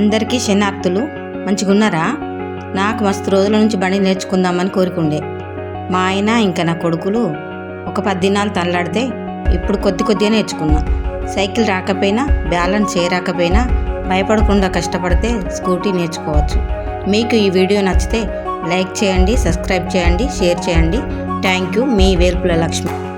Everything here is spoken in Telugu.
అందరికీ శనార్థులు. మంచిగున్నారా? నాకు మస్తు రోజుల నుంచి బండి నేర్చుకుందామని కోరికుండే. మా ఆయన ఇంకా నా కొడుకులు ఒక 10 దినాలు తనలాడితే ఇప్పుడు కొద్దిగా నేర్చుకున్నా. సైకిల్ రాకపోయినా, బ్యాలెన్స్ చేయరాకపోయినా భయపడకుండా కష్టపడితే స్కూటీ నేర్చుకోవచ్చు. మీకు ఈ వీడియో నచ్చితే లైక్ చేయండి, సబ్స్క్రైబ్ చేయండి, షేర్ చేయండి. Thank you. Me Velpula Lakshmi.